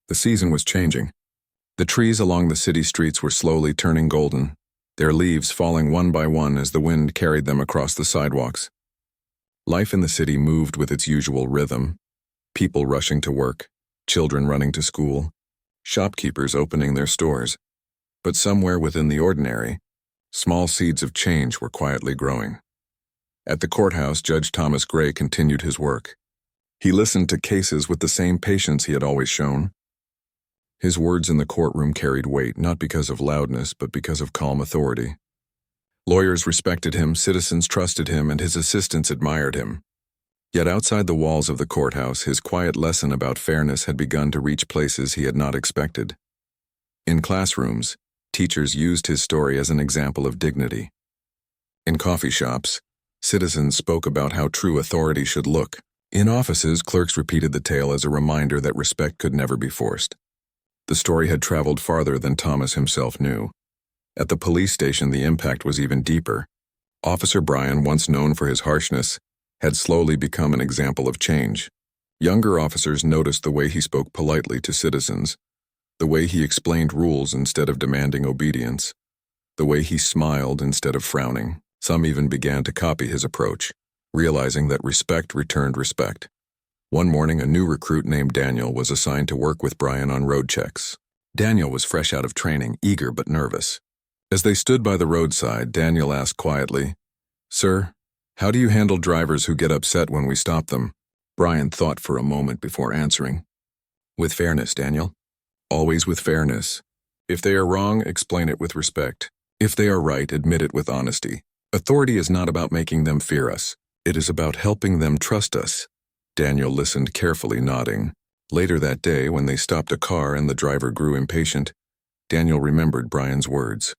The season was changing. The trees along the city streets were slowly turning golden, their leaves falling one by one as the wind carried them across the sidewalks. Life in the city moved with its usual rhythm, people rushing to work, children running to school, shopkeepers opening their stores. But somewhere within the ordinary, small seeds of change were quietly growing. At the courthouse, Judge Thomas Gray continued his work. He listened to cases with the same patience he had always shown. His words in the courtroom carried weight, not because of loudness, but because of calm authority. Lawyers respected him, citizens trusted him, and his assistants admired him. Yet outside the walls of the courthouse, his quiet lesson about fairness had begun to reach places he had not expected. In classrooms, teachers used his story as an example of dignity. In coffee shops, citizens spoke about how true authority should look. In offices, clerks repeated the tale as a reminder that respect could never be forced. The story had traveled farther than Thomas himself knew. At the police station, the impact was even deeper. Officer Brian, once known for his harshness, had slowly become an example of change. Younger officers noticed the way he spoke politely to citizens, the way he explained rules instead of demanding obedience, the way he smiled instead of frowning. Some even began to copy his approach, realizing that respect returned respect. One morning, a new recruit named Daniel was assigned to work with Brian on road checks. Daniel was fresh out of training, eager but nervous. As they stood by the roadside, Daniel asked quietly, "Sir, how do you handle drivers who get upset when we stop them?" Brian thought for a moment before answering. "With fairness, Daniel. Always with fairness. If they are wrong, explain it with respect. If they are right, admit it with honesty. Authority is not about making them fear us. It is about helping them trust us." Daniel listened carefully, nodding. Later that day, when they stopped a car and the driver grew impatient, Daniel remembered Brian's words.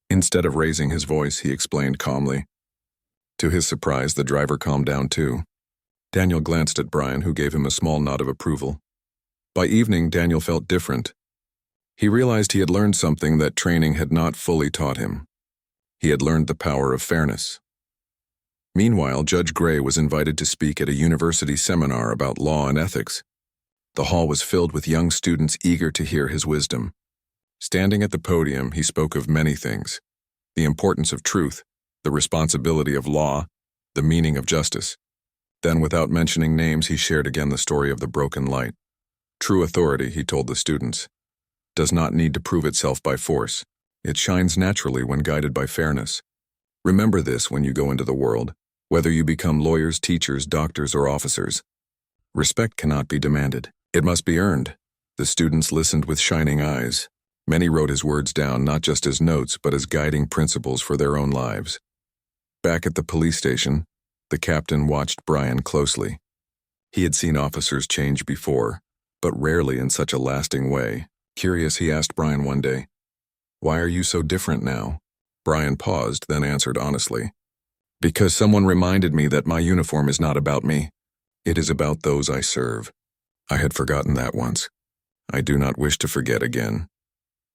Instead of raising his voice, he explained calmly. To his surprise, the driver calmed down too. Daniel glanced at Brian, who gave him a small nod of approval. By evening, Daniel felt different. He realized he had learned something that training had not fully taught him. He had learned the power of fairness. Meanwhile, Judge Gray was invited to speak at a university seminar about law and ethics. The hall was filled with young students eager to hear his wisdom. Standing at the podium, he spoke of many things: the importance of truth, the responsibility of law, the meaning of justice. Then, without mentioning names, he shared again the story of the broken light. True authority, he told the students, does not need to prove itself by force. It shines naturally when guided by fairness. Remember this when you go into the world, whether you become lawyers, teachers, doctors, or officers. Respect cannot be demanded. It must be earned. The students listened with shining eyes. Many wrote his words down not just as notes, but as guiding principles for their own lives. Back at the police station, the captain watched Brian closely. He had seen officers change before, but rarely in such a lasting way. Curious, he asked Brian one day, "Why are you so different now?" Brian paused, then answered honestly, "Because someone reminded me that my uniform is not about me. It is about those I serve. I had forgotten that once. I do not wish to forget again."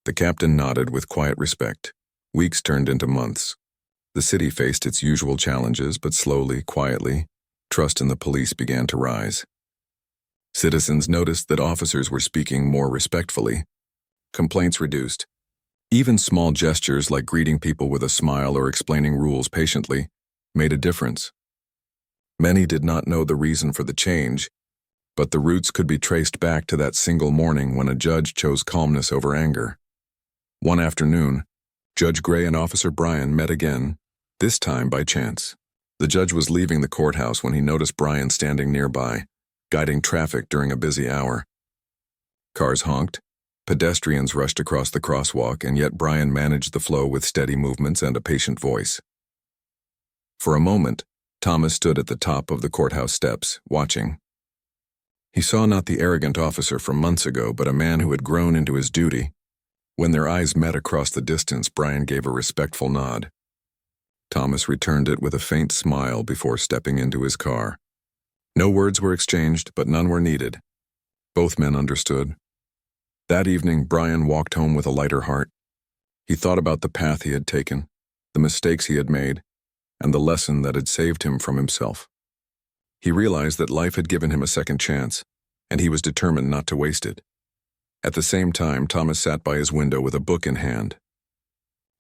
The captain nodded with quiet respect. Weeks turned into months. The city faced its usual challenges, but slowly, quietly, trust in the police began to rise. Citizens noticed that officers were speaking more respectfully. Complaints reduced. Even small gestures like greeting people with a smile or explaining rules patiently made a difference. Many did not know the reason for the change, but the roots could be traced back to that single morning when a judge chose calmness over anger. One afternoon, Judge Gray and Officer Brian met again, this time by chance. The judge was leaving the courthouse when he noticed Brian standing nearby, guiding traffic during a busy hour. Cars honked, pedestrians rushed across the crosswalk, and yet Brian managed the flow with steady movements and a patient voice. For a moment, Thomas stood at the top of the courthouse steps, watching. He saw not the arrogant officer from months ago, but a man who had grown into his duty. When their eyes met across the distance, Brian gave a respectful nod. Thomas returned it with a faint smile before stepping into his car. No words were exchanged, but none were needed. Both men understood. That evening, Brian walked home with a lighter heart. He thought about the path he had taken, the mistakes he had made, and the lesson that had saved him from himself. He realized that life had given him a second chance, and he was determined not to waste it. At the same time, Thomas sat by his window with a book in hand.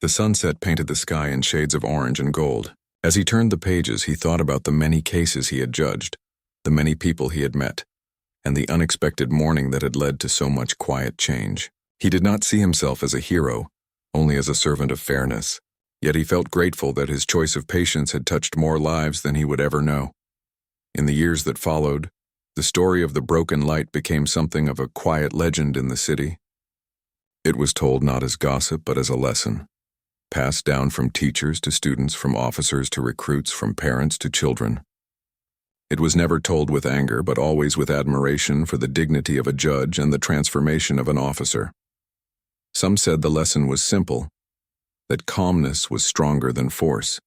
The sunset painted the sky in shades of orange and gold. As he turned the pages, he thought about the many cases he had judged, the many people he had met, and the unexpected morning that had led to so much quiet change. He did not see himself as a hero, only as a servant of fairness, yet he felt grateful that his choice of patience had touched more lives than he would ever know. In the years that followed, the story of the broken light became something of a quiet legend in the city. It was told not as gossip but as a lesson, passed down from teachers to students, from officers to recruits, from parents to children. It was never told with anger, but always with admiration for the dignity of a judge and the transformation of an officer. Some said the lesson was simple, that calmness was stronger than force.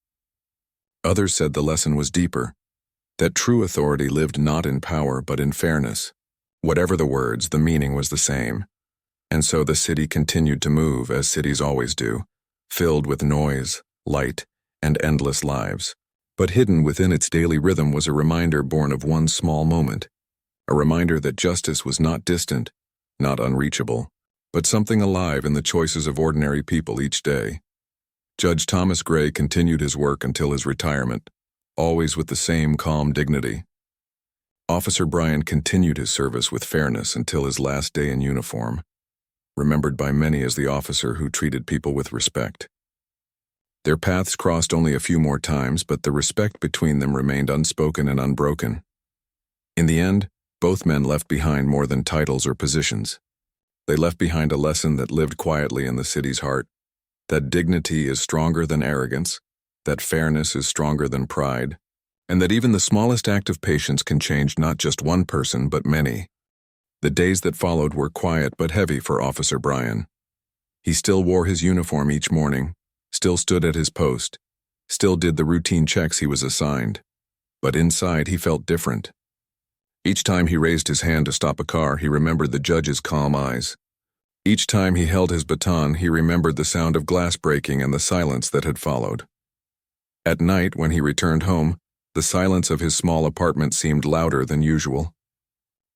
Others said the lesson was deeper, that true authority lived not in power but in fairness. Whatever the words, the meaning was the same. And so the city continued to move, as cities always do, filled with noise, light, and endless lives. But hidden within its daily rhythm was a reminder born of one small moment, a reminder that justice was not distant, not unreachable, but something alive in the choices of ordinary people each day. Judge Thomas Gray continued his work until his retirement, always with the same calm dignity. Officer Brian continued his service with fairness until his last day in uniform, remembered by many as the officer who treated people with respect. Their paths crossed only a few more times, but the respect between them remained unspoken and unbroken. In the end, both men left behind more than titles or positions. They left behind a lesson that lived quietly in the city's heart, that dignity is stronger than arrogance, that fairness is stronger than pride, and that even the smallest act of patience can change not just one person but many. The days that followed were quiet but heavy for Officer Brian. He still wore his uniform each morning, still stood at his post, still did the routine checks he was assigned. But inside he felt different. Each time he raised his hand to stop a car, he remembered the judge's calm eyes. Each time he held his baton, he remembered the sound of glass breaking and the silence that had followed. At night, when he returned home, the silence of his small apartment seemed louder than usual.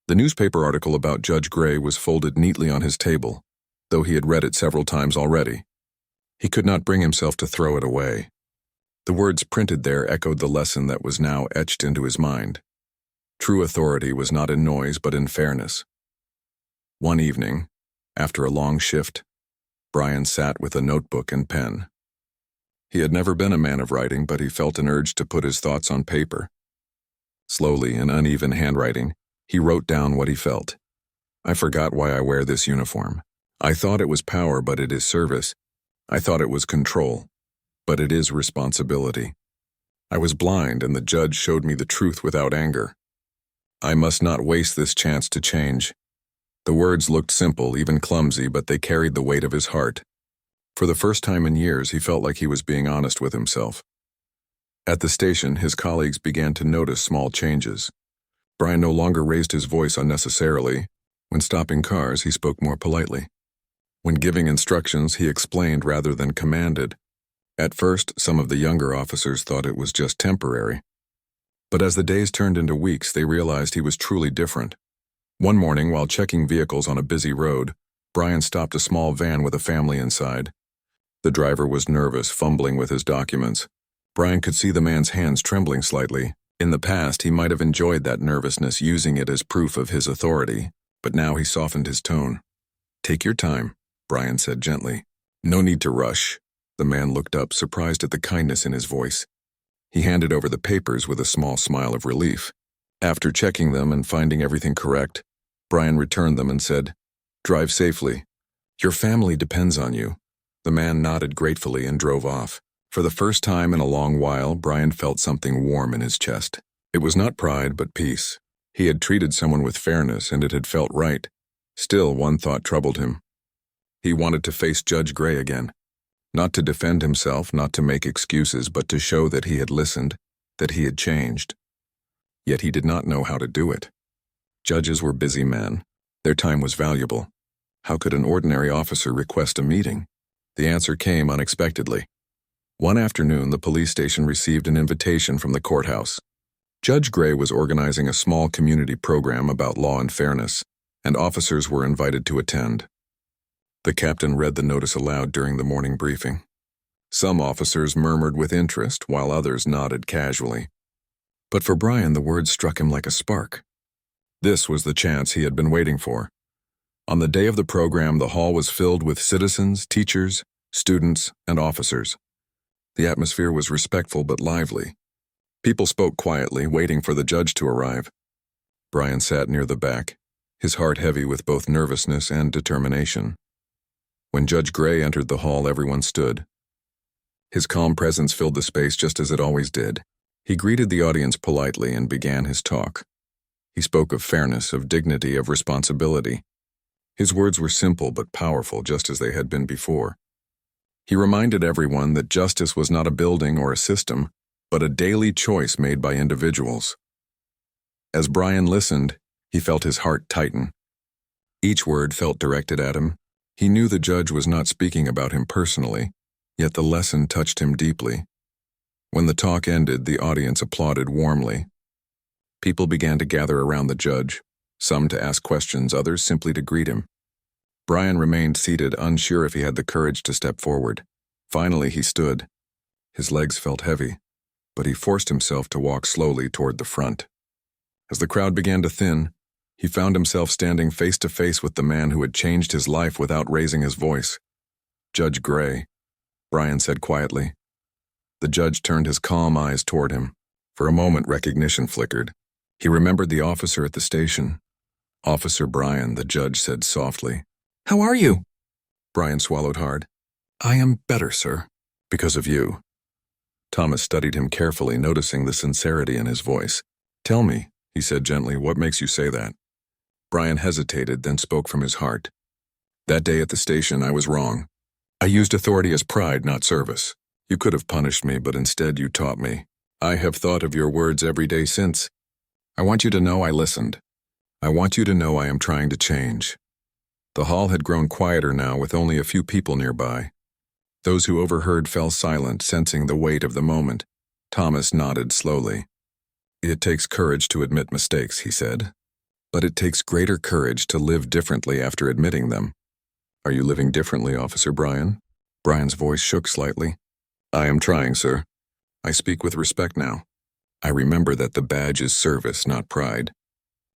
The newspaper article about Judge Gray was folded neatly on his table, though he had read it several times already. He could not bring himself to throw it away. The words printed there echoed the lesson that was now etched into his mind. True authority was not in noise but in fairness. One evening, after a long shift, Brian sat with a notebook and pen. He had never been a man of writing, but he felt an urge to put his thoughts on paper. Slowly, in uneven handwriting, he wrote down what he felt. I forgot why I wear this uniform. I thought it was power, but it is service. I thought it was control, but it is responsibility. I was blind, and the judge showed me the truth without anger. I must not waste this chance to change. The words looked simple, even clumsy, but they carried the weight of his heart. For the first time in years, he felt like he was being honest with himself. At the station, his colleagues began to notice small changes. Brian no longer raised his voice unnecessarily. When stopping cars, he spoke more politely. When giving instructions, he explained rather than commanded. At first, some of the younger officers thought it was just temporary. But as the days turned into weeks, they realized he was truly different. One morning, while checking vehicles on a busy road, Brian stopped a small van with a family inside. The driver was nervous, fumbling with his documents. Brian could see the man's hands trembling slightly. In the past, he might have enjoyed that nervousness, using it as proof of his authority, but now he softened his tone. "Take your time," Brian said gently. "No need to rush." The man looked up, surprised at the kindness in his voice. He handed over the papers with a small smile of relief. After checking them and finding everything correct, Brian returned them and said, "Drive safely. Your family depends on you." The man nodded gratefully and drove off. For the first time in a long while, Brian felt something warm in his chest. It was not pride, but peace. He had treated someone with fairness, and it had felt right. Still, one thought troubled him. He wanted to face Judge Gray again. Not to defend himself, not to make excuses, but to show that he had listened, that he had changed. Yet he did not know how to do it. Judges were busy men. Their time was valuable. How could an ordinary officer request a meeting? The answer came unexpectedly. One afternoon, the police station received an invitation from the courthouse. Judge Gray was organizing a small community program about law and fairness. and officers were invited to attend. The captain read the notice aloud during the morning briefing. Some officers murmured with interest, while others nodded casually. But for Brian, the words struck him like a spark. This was the chance he had been waiting for. On the day of the program, the hall was filled with citizens, teachers, students, and officers. The atmosphere was respectful but lively. People spoke quietly, waiting for the judge to arrive. Brian sat near the back, his heart heavy with both nervousness and determination. When Judge Gray entered the hall, everyone stood. His calm presence filled the space just as it always did. He greeted the audience politely and began his talk. He spoke of fairness, of dignity, of responsibility. His words were simple but powerful, just as they had been before. He reminded everyone that justice was not a building or a system, but a daily choice made by individuals. As Brian listened, he felt his heart tighten. Each word felt directed at him. He knew the judge was not speaking about him personally, yet the lesson touched him deeply. When the talk ended, the audience applauded warmly. People began to gather around the judge, some to ask questions, others simply to greet him. Brian remained seated, unsure if he had the courage to step forward. Finally, he stood. His legs felt heavy, but he forced himself to walk slowly toward the front. As the crowd began to thin, he found himself standing face to face with the man who had changed his life without raising his voice. Judge Gray, Brian said quietly. The judge turned his calm eyes toward him. For a moment, recognition flickered. He remembered the officer at the station. Officer Brian, the judge said softly. "How are you?" Brian swallowed hard. "I am better, sir, because of you." Thomas studied him carefully, noticing the sincerity in his voice. "Tell me," he said gently, "what makes you say that?" Brian hesitated, then spoke from his heart. "That day at the station, I was wrong. I used authority as pride, not service. You could have punished me, but instead you taught me. I have thought of your words every day since. I want you to know I listened. I want you to know I am trying to change." The hall had grown quieter now, with only a few people nearby. Those who overheard fell silent, sensing the weight of the moment. Thomas nodded slowly. "It takes courage to admit mistakes," he said. "But it takes greater courage to live differently after admitting them." "Are you living differently, Officer Brian?" Brian's voice shook slightly. "I am trying, sir. I speak with respect now. I remember that the badge is service, not pride.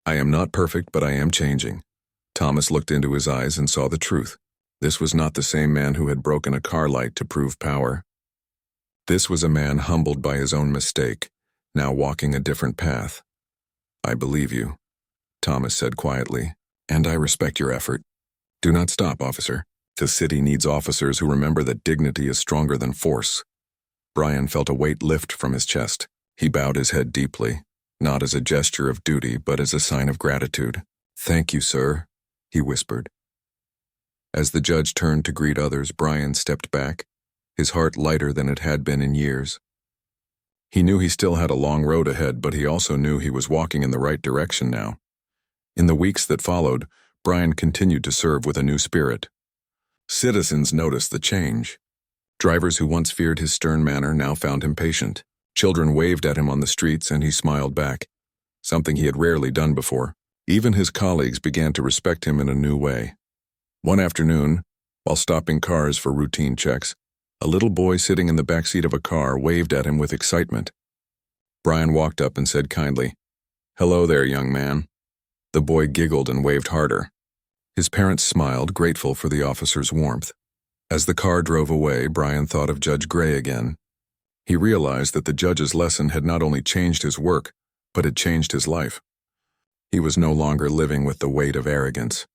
I am not perfect, but I am changing." Thomas looked into his eyes and saw the truth. This was not the same man who had broken a car light to prove power. This was a man humbled by his own mistake, now walking a different path. "I believe you," Thomas said quietly, "and I respect your effort. Do not stop, officer. The city needs officers who remember that dignity is stronger than force." Brian felt a weight lift from his chest. He bowed his head deeply, not as a gesture of duty, but as a sign of gratitude. "Thank you, sir," he whispered. As the judge turned to greet others, Brian stepped back, his heart lighter than it had been in years. He knew he still had a long road ahead, but he also knew he was walking in the right direction now. In the weeks that followed, Brian continued to serve with a new spirit. Citizens noticed the change. Drivers who once feared his stern manner now found him patient. Children waved at him on the streets, and he smiled back, something he had rarely done before. Even his colleagues began to respect him in a new way. One afternoon, while stopping cars for routine checks, a little boy sitting in the backseat of a car waved at him with excitement. Brian walked up and said kindly, "Hello there, young man." The boy giggled and waved harder. His parents smiled, grateful for the officer's warmth. As the car drove away, Brian thought of Judge Gray again. He realized that the judge's lesson had not only changed his work, but had changed his life. He was no longer living with the weight of arrogance.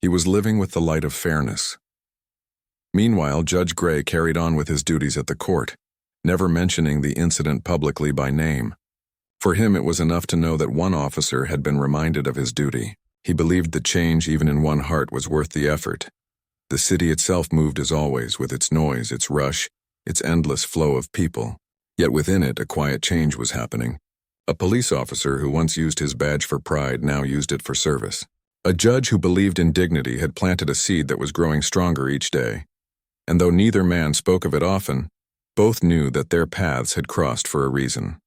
He was living with the light of fairness. Meanwhile, Judge Gray carried on with his duties at the court, never mentioning the incident publicly by name. For him, it was enough to know that one officer had been reminded of his duty. He believed the change, even in one heart, was worth the effort. The city itself moved as always, with its noise, its rush, its endless flow of people. Yet within it, a quiet change was happening. A police officer who once used his badge for pride now used it for service. A judge who believed in dignity had planted a seed that was growing stronger each day. And though neither man spoke of it often, both knew that their paths had crossed for a reason.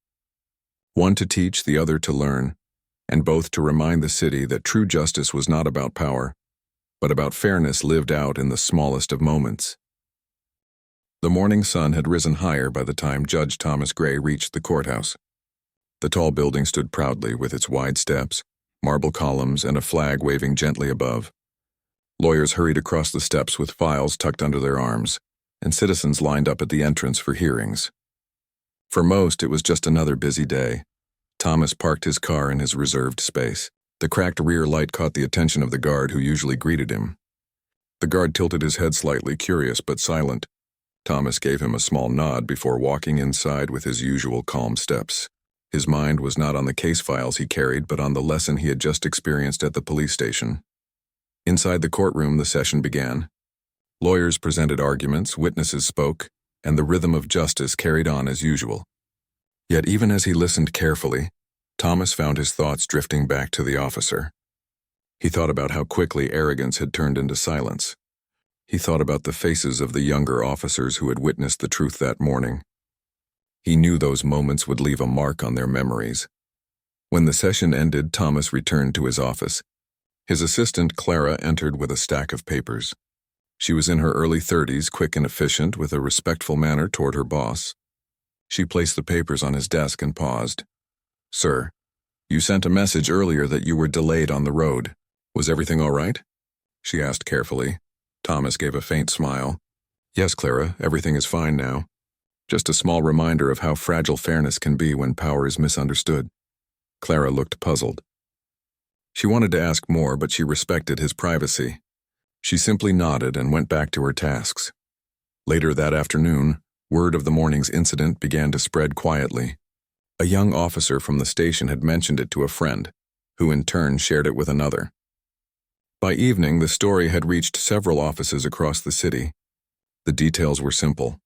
One to teach, the other to learn, and both to remind the city that true justice was not about power, but about fairness lived out in the smallest of moments. The morning sun had risen higher by the time Judge Thomas Gray reached the courthouse. The tall building stood proudly with its wide steps, marble columns, and a flag waving gently above. Lawyers hurried across the steps with files tucked under their arms, and citizens lined up at the entrance for hearings. For most, it was just another busy day. Thomas parked his car in his reserved space. The cracked rear light caught the attention of the guard who usually greeted him. The guard tilted his head slightly, curious but silent. Thomas gave him a small nod before walking inside with his usual calm steps. His mind was not on the case files he carried, but on the lesson he had just experienced at the police station. Inside the courtroom, the session began. Lawyers presented arguments, witnesses spoke, and the rhythm of justice carried on as usual. Yet even as he listened carefully, Thomas found his thoughts drifting back to the officer. He thought about how quickly arrogance had turned into silence. He thought about the faces of the younger officers who had witnessed the truth that morning. He knew those moments would leave a mark on their memories. When the session ended, Thomas returned to his office. His assistant, Clara, entered with a stack of papers. She was in her early 30s, quick and efficient, with a respectful manner toward her boss. She placed the papers on his desk and paused. "Sir, you sent a message earlier that you were delayed on the road. Was everything all right?" she asked carefully. Thomas gave a faint smile. "Yes, Clara, everything is fine now. Just a small reminder of how fragile fairness can be when power is misunderstood." Clara looked puzzled. She wanted to ask more, but she respected his privacy. She simply nodded and went back to her tasks. Later that afternoon, word of the morning's incident began to spread quietly. A young officer from the station had mentioned it to a friend, who in turn shared it with another. By evening, the story had reached several offices across the city. The details were simple.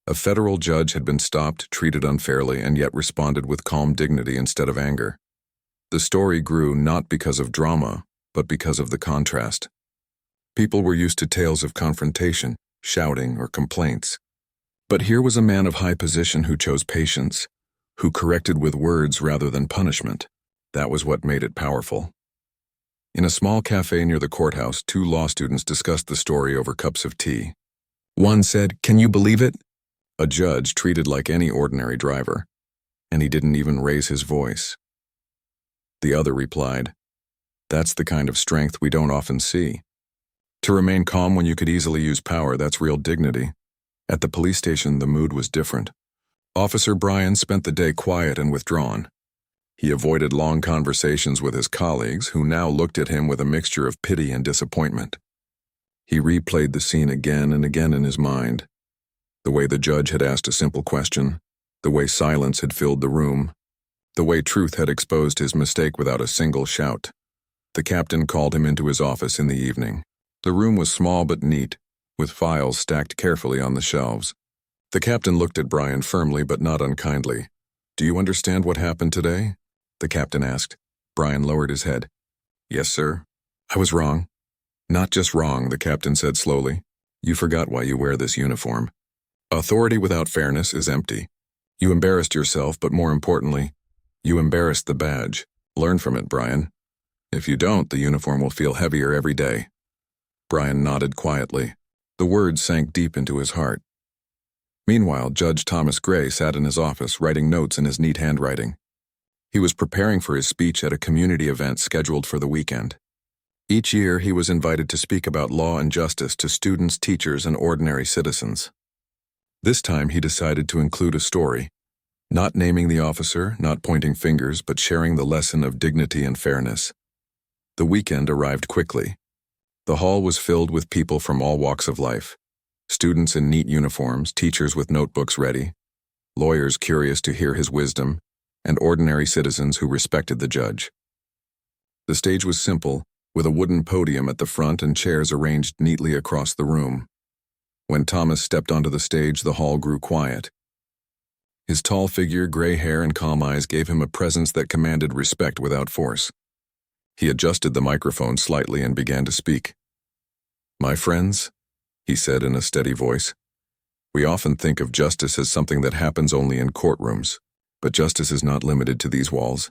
A federal judge had been stopped, treated unfairly, and yet responded with calm dignity instead of anger. The story grew not because of drama, but because of the contrast. People were used to tales of confrontation, shouting, or complaints. But here was a man of high position who chose patience, who corrected with words rather than punishment. That was what made it powerful. In a small cafe near the courthouse, two law students discussed the story over cups of tea. One said, "Can you believe it?" A judge treated like any ordinary driver, and he didn't even raise his voice. The other replied, "That's the kind of strength we don't often see. To remain calm when you could easily use power, that's real dignity." At the police station, the mood was different. Officer Brian spent the day quiet and withdrawn. He avoided long conversations with his colleagues, who now looked at him with a mixture of pity and disappointment. He replayed the scene again and again in his mind. The way the judge had asked a simple question, the way silence had filled the room, the way truth had exposed his mistake without a single shout. The captain called him into his office in the evening. The room was small but neat, with files stacked carefully on the shelves. The captain looked at Brian firmly but not unkindly. "Do you understand what happened today?" the captain asked. Brian lowered his head. "Yes, sir. I was wrong." "Not just wrong," the captain said slowly. "You forgot why you wear this uniform. Authority without fairness is empty. You embarrassed yourself, but more importantly, you embarrassed the badge. Learn from it, Brian. If you don't, the uniform will feel heavier every day." Brian nodded quietly. The words sank deep into his heart. Meanwhile, Judge Thomas Gray sat in his office, writing notes in his neat handwriting. He was preparing for his speech at a community event scheduled for the weekend. Each year, he was invited to speak about law and justice to students, teachers, and ordinary citizens. This time, he decided to include a story, not naming the officer, not pointing fingers, but sharing the lesson of dignity and fairness. The weekend arrived quickly. The hall was filled with people from all walks of life. Students in neat uniforms, teachers with notebooks ready, lawyers curious to hear his wisdom, and ordinary citizens who respected the judge. The stage was simple, with a wooden podium at the front and chairs arranged neatly across the room. When Thomas stepped onto the stage, the hall grew quiet. His tall figure, gray hair, and calm eyes gave him a presence that commanded respect without force. He adjusted the microphone slightly and began to speak. "My friends," he said in a steady voice, "we often think of justice as something that happens only in courtrooms, but justice is not limited to these walls.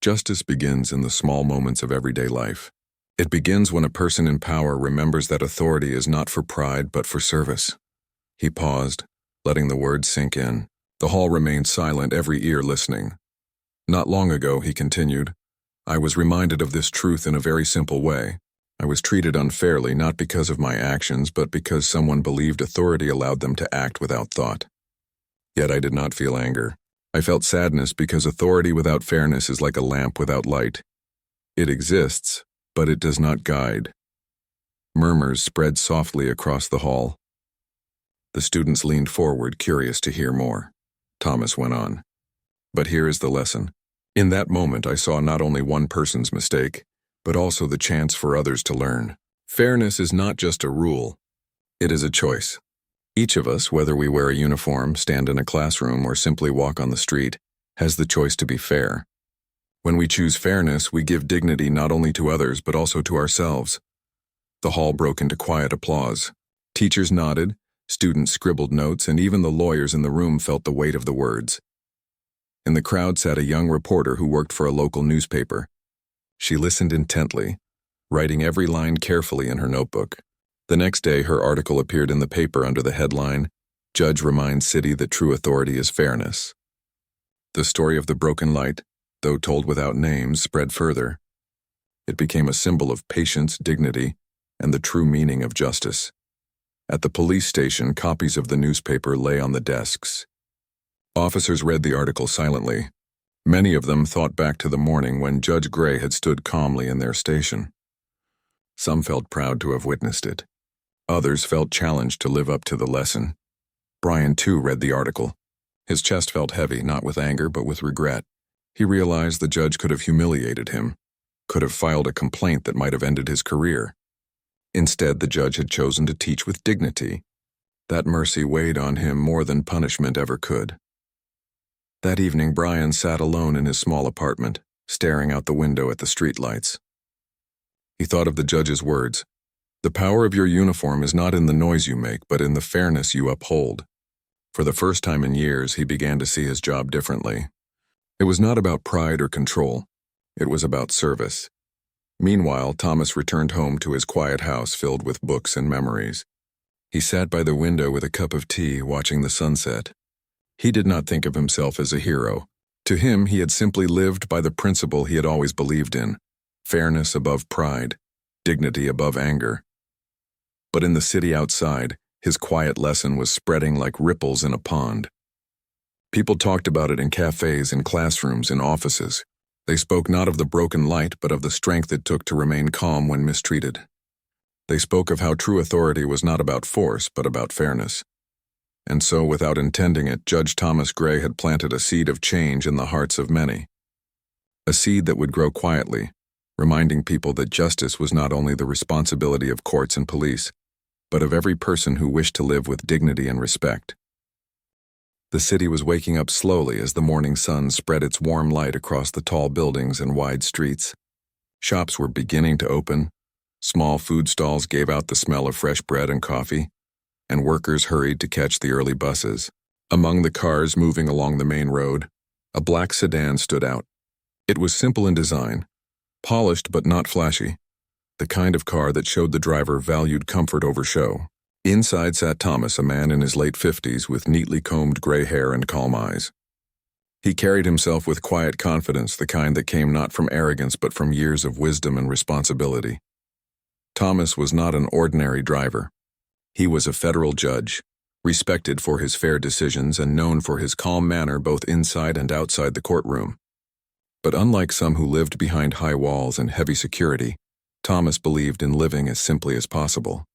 Justice begins in the small moments of everyday life. It begins when a person in power remembers that authority is not for pride but for service. He paused, letting the words sink in. The hall remained silent, every ear listening. Not long ago, he continued, I was reminded of this truth in a very simple way. I was treated unfairly not because of my actions but because someone believed authority allowed them to act without thought. Yet I did not feel anger. I felt sadness because authority without fairness is like a lamp without light. It exists, but it does not guide. Murmurs spread softly across the hall. The students leaned forward, curious to hear more. Thomas went on. But here is the lesson. In that moment, I saw not only one person's mistake, but also the chance for others to learn. Fairness is not just a rule. It is a choice. Each of us, whether we wear a uniform, stand in a classroom, or simply walk on the street, has the choice to be fair. When we choose fairness, we give dignity not only to others but also to ourselves. The hall broke into quiet applause. Teachers nodded, students scribbled notes, and even the lawyers in the room felt the weight of the words. In the crowd sat a young reporter who worked for a local newspaper. She listened intently, writing every line carefully in her notebook. The next day, her article appeared in the paper under the headline, Judge Reminds City That True Authority is Fairness. The story of the broken light, though told without names, spread further. It became a symbol of patience, dignity, and the true meaning of justice. At the police station, copies of the newspaper lay on the desks. Officers read the article silently. Many of them thought back to the morning when Judge Gray had stood calmly in their station. Some felt proud to have witnessed it. Others felt challenged to live up to the lesson. Brian, too, read the article. His chest felt heavy, not with anger, but with regret. He realized the judge could have humiliated him, could have filed a complaint that might have ended his career. Instead, the judge had chosen to teach with dignity. That mercy weighed on him more than punishment ever could. That evening, Brian sat alone in his small apartment, staring out the window at the streetlights. He thought of the judge's words. The power of your uniform is not in the noise you make, but in the fairness you uphold. For the first time in years, he began to see his job differently. It was not about pride or control. It was about service. Meanwhile, Thomas returned home to his quiet house filled with books and memories. He sat by the window with a cup of tea, watching the sunset. He did not think of himself as a hero. To him, he had simply lived by the principle he had always believed in: fairness above pride, dignity above anger. But in the city outside, his quiet lesson was spreading like ripples in a pond. People talked about it in cafes, in classrooms, in offices. They spoke not of the broken light, but of the strength it took to remain calm when mistreated. They spoke of how true authority was not about force, but about fairness. And so, without intending it, Judge Thomas Gray had planted a seed of change in the hearts of many. A seed that would grow quietly, reminding people that justice was not only the responsibility of courts and police, but of every person who wished to live with dignity and respect. The city was waking up slowly as the morning sun spread its warm light across the tall buildings and wide streets. Shops were beginning to open, small food stalls gave out the smell of fresh bread and coffee, and workers hurried to catch the early buses. Among the cars moving along the main road, a black sedan stood out. It was simple in design, polished but not flashy, the kind of car that showed the driver valued comfort over show. Inside sat Thomas, a man in his late 50s with neatly combed gray hair and calm eyes. He carried himself with quiet confidence, the kind that came not from arrogance but from years of wisdom and responsibility. Thomas was not an ordinary driver. He was a federal judge, respected for his fair decisions and known for his calm manner both inside and outside the courtroom. But unlike some who lived behind high walls and heavy security, Thomas believed in living as simply as possible.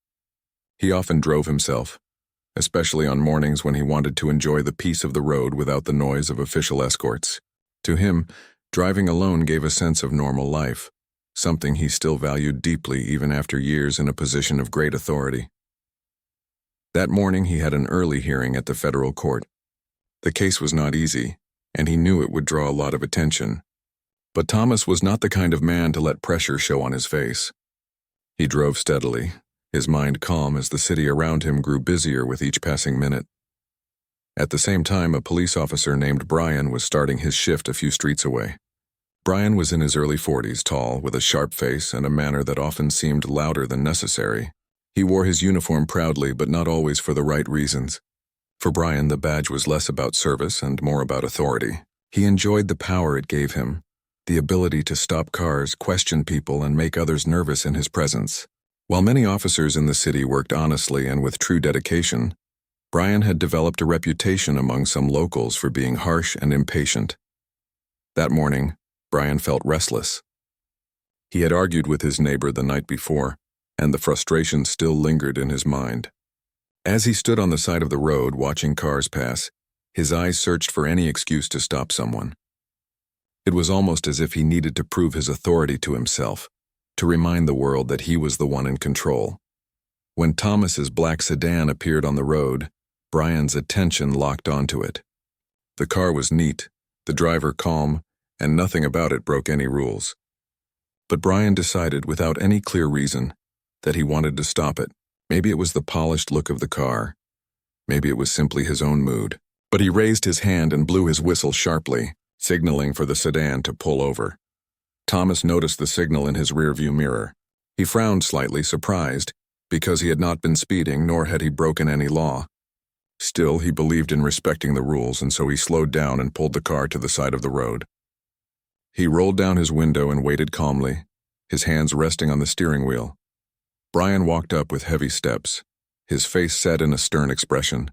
He often drove himself, especially on mornings when he wanted to enjoy the peace of the road without the noise of official escorts. To him, driving alone gave a sense of normal life, something he still valued deeply even after years in a position of great authority. That morning he had an early hearing at the federal court. The case was not easy, and he knew it would draw a lot of attention. But Thomas was not the kind of man to let pressure show on his face. He drove steadily, his mind calm as the city around him grew busier with each passing minute. At the same time, a police officer named Brian was starting his shift a few streets away. Brian was in his early 40s, tall, with a sharp face and a manner that often seemed louder than necessary. He wore his uniform proudly, but not always for the right reasons. For Brian, the badge was less about service and more about authority. He enjoyed the power it gave him, the ability to stop cars, question people, and make others nervous in his presence. While many officers in the city worked honestly and with true dedication, Brian had developed a reputation among some locals for being harsh and impatient. That morning, Brian felt restless. He had argued with his neighbor the night before, and the frustration still lingered in his mind. As he stood on the side of the road watching cars pass, his eyes searched for any excuse to stop someone. It was almost as if he needed to prove his authority to himself, to remind the world that he was the one in control. When Thomas's black sedan appeared on the road, Brian's attention locked onto it. The car was neat, the driver calm, and nothing about it broke any rules. But Brian decided, without any clear reason, that he wanted to stop it. Maybe it was the polished look of the car. Maybe it was simply his own mood. But he raised his hand and blew his whistle sharply, signaling for the sedan to pull over. Thomas noticed the signal in his rearview mirror. He frowned slightly, surprised, because he had not been speeding, nor had he broken any law. Still, he believed in respecting the rules, and so he slowed down and pulled the car to the side of the road. He rolled down his window and waited calmly, his hands resting on the steering wheel. Brian walked up with heavy steps, his face set in a stern expression.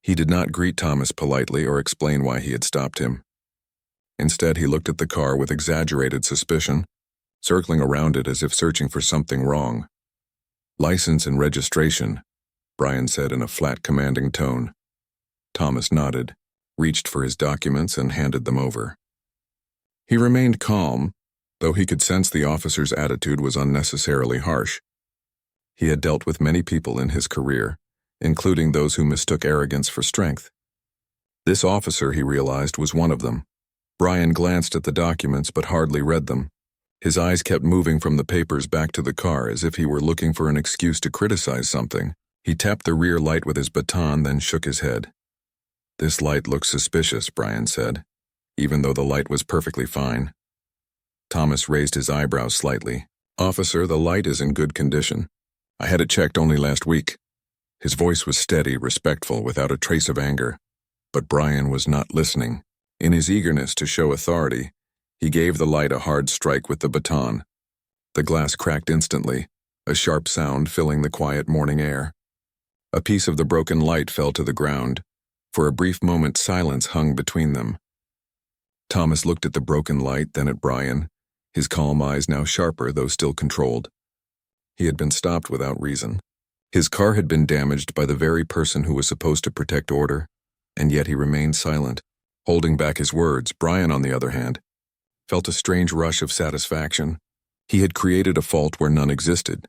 He did not greet Thomas politely or explain why he had stopped him. Instead, he looked at the car with exaggerated suspicion, circling around it as if searching for something wrong. "License and registration," Brian said in a flat, commanding tone. Thomas nodded, reached for his documents, and handed them over. He remained calm, though he could sense the officer's attitude was unnecessarily harsh. He had dealt with many people in his career, including those who mistook arrogance for strength. This officer, he realized, was one of them. Brian glanced at the documents but hardly read them. His eyes kept moving from the papers back to the car as if he were looking for an excuse to criticize something. He tapped the rear light with his baton, then shook his head. "This light looks suspicious," Brian said, even though the light was perfectly fine. Thomas raised his eyebrows slightly. "Officer, the light is in good condition. I had it checked only last week." His voice was steady, respectful, without a trace of anger. But Brian was not listening. In his eagerness to show authority, he gave the light a hard strike with the baton. The glass cracked instantly, a sharp sound filling the quiet morning air. A piece of the broken light fell to the ground. For a brief moment, silence hung between them. Thomas looked at the broken light, then at Brian, his calm eyes now sharper, though still controlled. He had been stopped without reason. His car had been damaged by the very person who was supposed to protect order, and yet he remained silent, holding back his words. Brian, on the other hand, felt a strange rush of satisfaction. He had created a fault where none existed,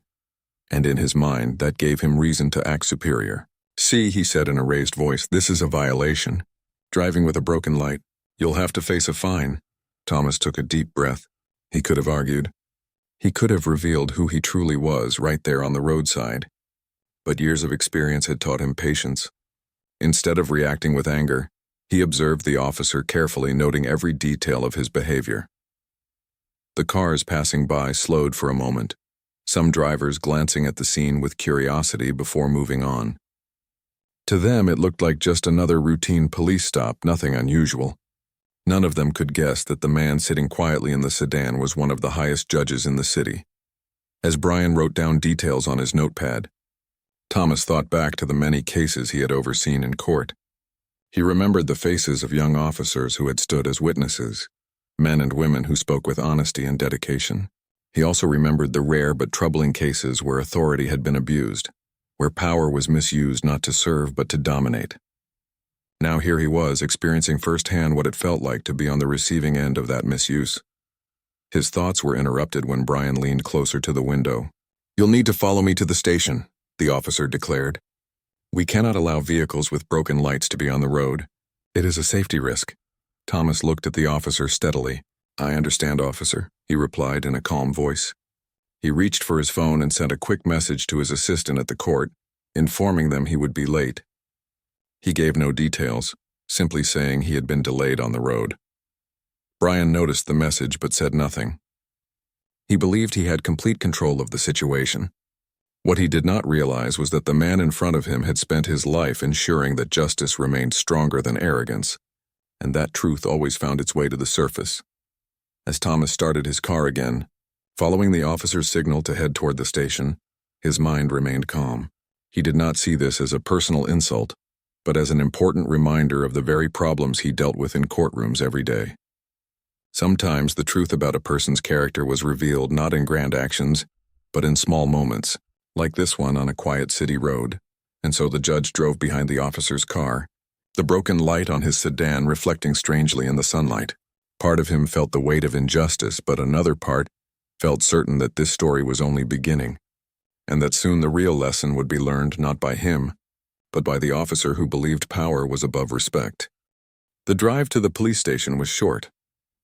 and in his mind that gave him reason to act superior. "See," he said in a raised voice, "this is a violation. Driving with a broken light. You'll have to face a fine." Thomas took a deep breath. He could have argued. He could have revealed who he truly was right there on the roadside. But years of experience had taught him patience. Instead of reacting with anger, he observed the officer carefully, noting every detail of his behavior. The cars passing by slowed for a moment, some drivers glancing at the scene with curiosity before moving on. To them, it looked like just another routine police stop, nothing unusual. None of them could guess that the man sitting quietly in the sedan was one of the highest judges in the city. As Brian wrote down details on his notepad, Thomas thought back to the many cases he had overseen in court. He remembered the faces of young officers who had stood as witnesses, men and women who spoke with honesty and dedication. He also remembered the rare but troubling cases where authority had been abused, where power was misused not to serve but to dominate. Now here he was, experiencing firsthand what it felt like to be on the receiving end of that misuse. His thoughts were interrupted when Brian leaned closer to the window. "You'll need to follow me to the station," the officer declared. "We cannot allow vehicles with broken lights to be on the road. It is a safety risk." Thomas looked at the officer steadily. "I understand, officer," he replied in a calm voice. He reached for his phone and sent a quick message to his assistant at the court, informing them he would be late. He gave no details, simply saying he had been delayed on the road. Brian noticed the message but said nothing. He believed he had complete control of the situation. What he did not realize was that the man in front of him had spent his life ensuring that justice remained stronger than arrogance, and that truth always found its way to the surface. As Thomas started his car again, following the officer's signal to head toward the station, his mind remained calm. He did not see this as a personal insult, but as an important reminder of the very problems he dealt with in courtrooms every day. Sometimes the truth about a person's character was revealed not in grand actions, but in small moments, like this one on a quiet city road, and so the judge drove behind the officer's car, the broken light on his sedan reflecting strangely in the sunlight. Part of him felt the weight of injustice, but another part felt certain that this story was only beginning, and that soon the real lesson would be learned not by him, but by the officer who believed power was above respect. The drive to the police station was short,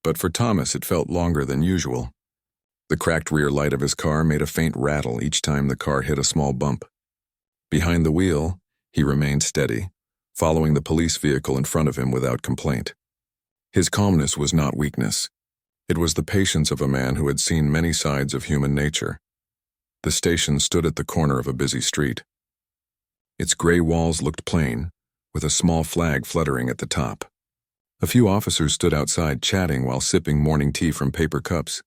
but for Thomas it felt longer than usual. The cracked rear light of his car made a faint rattle each time the car hit a small bump. Behind the wheel, he remained steady, following the police vehicle in front of him without complaint. His calmness was not weakness. It was the patience of a man who had seen many sides of human nature. The station stood at the corner of a busy street. Its gray walls looked plain, with a small flag fluttering at the top. A few officers stood outside chatting while sipping morning tea from paper cups.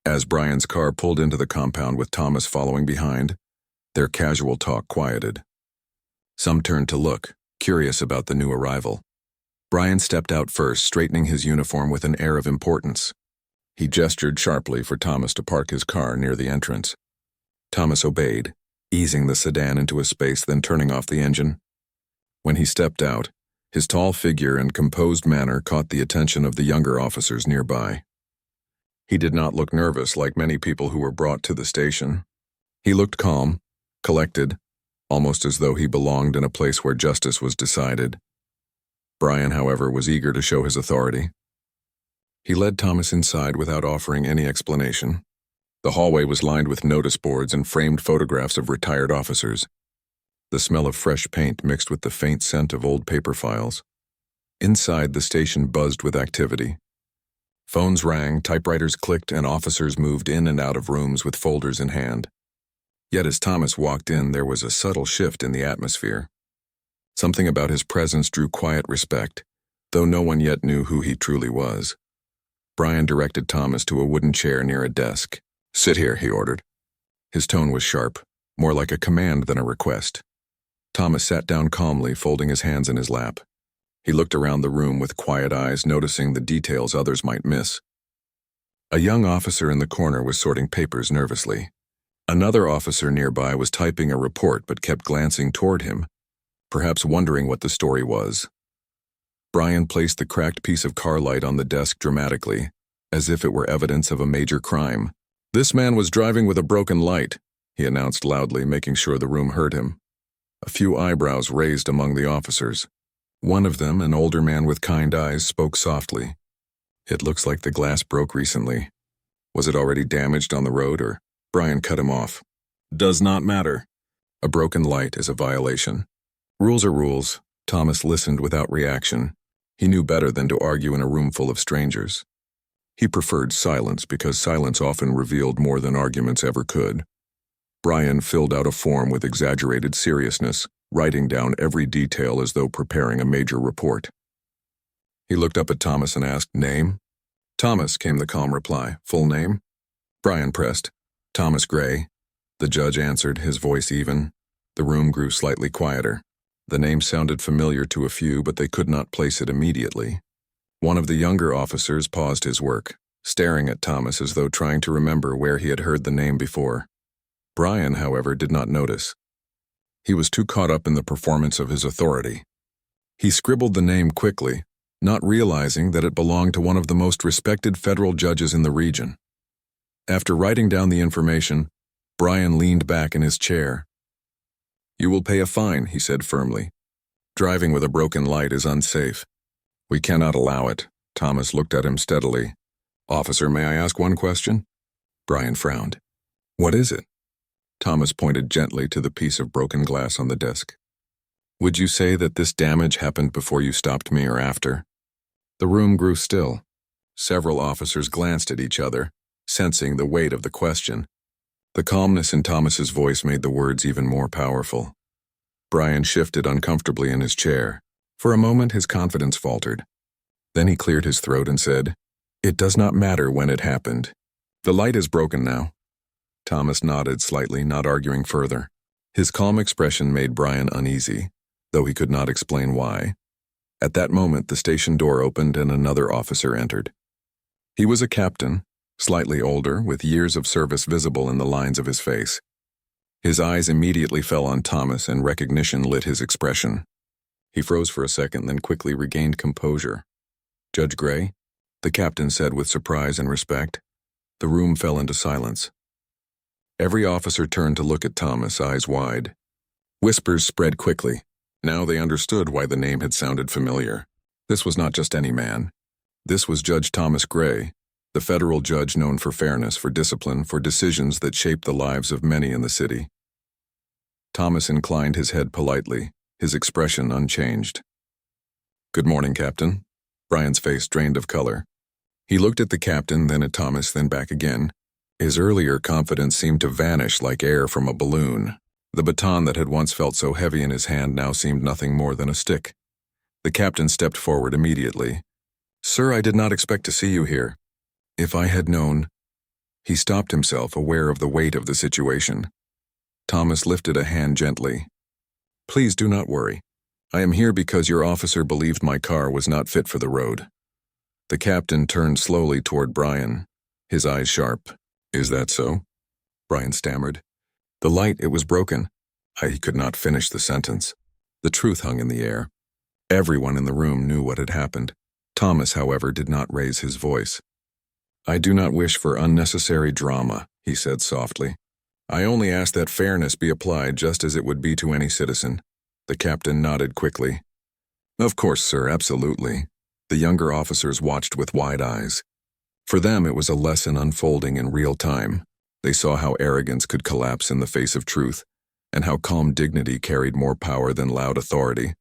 As Brian's car pulled into the compound with Thomas following behind, their casual talk quieted. Some turned to look, curious about the new arrival. Brian stepped out first, straightening his uniform with an air of importance. He gestured sharply for Thomas to park his car near the entrance. Thomas obeyed, easing the sedan into a space, then turning off the engine. When he stepped out, his tall figure and composed manner caught the attention of the younger officers nearby. He did not look nervous like many people who were brought to the station. He looked calm, collected, almost as though he belonged in a place where justice was decided. Brian, however, was eager to show his authority. He led Thomas inside without offering any explanation. The hallway was lined with notice boards and framed photographs of retired officers. The smell of fresh paint mixed with the faint scent of old paper files. Inside, the station buzzed with activity. Phones rang, typewriters clicked, and officers moved in and out of rooms with folders in hand. Yet as Thomas walked in, there was a subtle shift in the atmosphere. Something about his presence drew quiet respect, though no one yet knew who he truly was. Brian directed Thomas to a wooden chair near a desk. "Sit here," he ordered. His tone was sharp, more like a command than a request. Thomas sat down calmly, folding his hands in his lap. He looked around the room with quiet eyes, noticing the details others might miss. A young officer in the corner was sorting papers nervously. Another officer nearby was typing a report but kept glancing toward him, perhaps wondering what the story was. Brian placed the cracked piece of car light on the desk dramatically, as if it were evidence of a major crime. "This man was driving with a broken light," he announced loudly, making sure the room heard him. A few eyebrows raised among the officers. One of them, an older man with kind eyes, spoke softly. "It looks like the glass broke recently. Was it already damaged on the road, or?" Brian cut him off. "Does not matter. A broken light is a violation. Rules are rules." Thomas listened without reaction. He knew better than to argue in a room full of strangers. He preferred silence because silence often revealed more than arguments ever could. Brian filled out a form with exaggerated seriousness, writing down every detail as though preparing a major report. He looked up at Thomas and asked, "Name?" "Thomas," came the calm reply. "Full name?" Brian pressed. "Thomas Gray." The judge answered, his voice even. The room grew slightly quieter. The name sounded familiar to a few, but they could not place it immediately. One of the younger officers paused his work, staring at Thomas as though trying to remember where he had heard the name before. Brian, however, did not notice. He was too caught up in the performance of his authority. He scribbled the name quickly, not realizing that it belonged to one of the most respected federal judges in the region. After writing down the information, Brian leaned back in his chair. "You will pay a fine," he said firmly. "Driving with a broken light is unsafe. We cannot allow it." Thomas looked at him steadily. "Officer, may I ask one question?" Brian frowned. "What is it?" Thomas pointed gently to the piece of broken glass on the desk. "Would you say that this damage happened before you stopped me or after?" The room grew still. Several officers glanced at each other, sensing the weight of the question. The calmness in Thomas's voice made the words even more powerful. Brian shifted uncomfortably in his chair. For a moment, his confidence faltered. Then he cleared his throat and said, "It does not matter when it happened. The light is broken now." Thomas nodded slightly, not arguing further. His calm expression made Brian uneasy, though he could not explain why. At that moment, the station door opened and another officer entered. He was a captain, slightly older, with years of service visible in the lines of his face. His eyes immediately fell on Thomas, and recognition lit his expression. He froze for a second, then quickly regained composure. "Judge Gray?" the captain said with surprise and respect. The room fell into silence. Every officer turned to look at Thomas, eyes wide. Whispers spread quickly. Now they understood why the name had sounded familiar. This was not just any man. This was Judge Thomas Gray, the federal judge known for fairness, for discipline, for decisions that shaped the lives of many in the city. Thomas inclined his head politely, his expression unchanged. "Good morning, Captain." Brian's face drained of color. He looked at the captain, then at Thomas, then back again. His earlier confidence seemed to vanish like air from a balloon. The baton that had once felt so heavy in his hand now seemed nothing more than a stick. The captain stepped forward immediately. "Sir, I did not expect to see you here. If I had known—" He stopped himself, aware of the weight of the situation. Thomas lifted a hand gently. "Please do not worry. I am here because your officer believed my car was not fit for the road." The captain turned slowly toward Brian, his eyes sharp. "Is that so?" Brian stammered. "The light, it was broken." He could not finish the sentence. The truth hung in the air. Everyone in the room knew what had happened. Thomas, however, did not raise his voice. "I do not wish for unnecessary drama," he said softly. "I only ask that fairness be applied just as it would be to any citizen." The captain nodded quickly. "Of course, sir, absolutely." The younger officers watched with wide eyes. For them, it was a lesson unfolding in real time. They saw how arrogance could collapse in the face of truth, and how calm dignity carried more power than loud authority.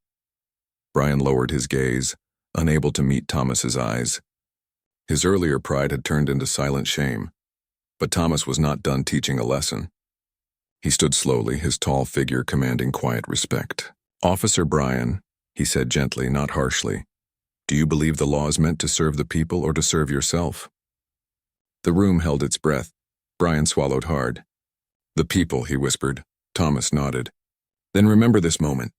Brian lowered his gaze, unable to meet Thomas's eyes. His earlier pride had turned into silent shame. But Thomas was not done teaching a lesson. He stood slowly, his tall figure commanding quiet respect. "Officer Brian," he said gently, not harshly, "do you believe the law is meant to serve the people or to serve yourself?" The room held its breath. Brian swallowed hard. "The people," he whispered. Thomas nodded. "Then remember this moment.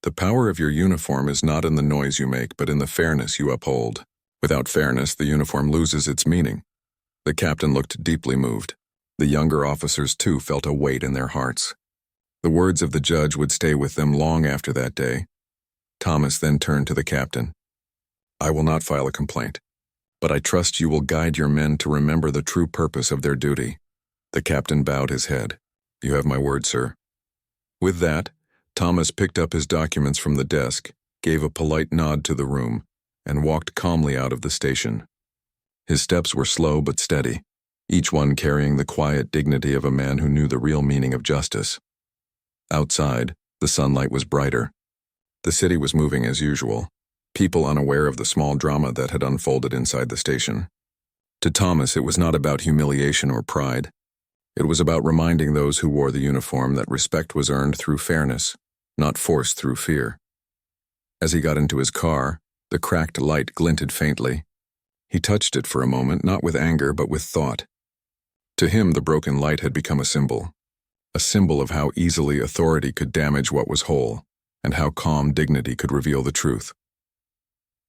The power of your uniform is not in the noise you make, but in the fairness you uphold. Without fairness, the uniform loses its meaning." The captain looked deeply moved. The younger officers, too, felt a weight in their hearts. The words of the judge would stay with them long after that day. Thomas then turned to the captain. "I will not file a complaint, but I trust you will guide your men to remember the true purpose of their duty." The captain bowed his head. "You have my word, sir." With that, Thomas picked up his documents from the desk, gave a polite nod to the room, and walked calmly out of the station. His steps were slow but steady, each one carrying the quiet dignity of a man who knew the real meaning of justice. Outside, the sunlight was brighter. The city was moving as usual, people unaware of the small drama that had unfolded inside the station. To Thomas, it was not about humiliation or pride. It was about reminding those who wore the uniform that respect was earned through fairness, not forced through fear. As he got into his car, the cracked light glinted faintly. He touched it for a moment, not with anger, but with thought. To him, the broken light had become a symbol of how easily authority could damage what was whole, and how calm dignity could reveal the truth.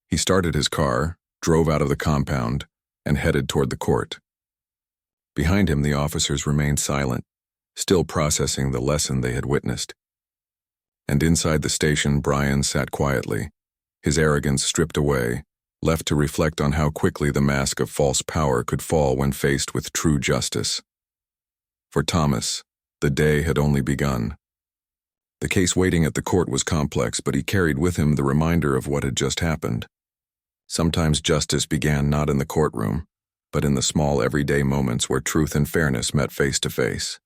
He started his car, drove out of the compound, and headed toward the court. Behind him, the officers remained silent, still processing the lesson they had witnessed. And inside the station, Brian sat quietly, his arrogance stripped away, left to reflect on how quickly the mask of false power could fall when faced with true justice. For Thomas, the day had only begun. The case waiting at the court was complex, but he carried with him the reminder of what had just happened. Sometimes justice began not in the courtroom, but in the small everyday moments where truth and fairness met face to face.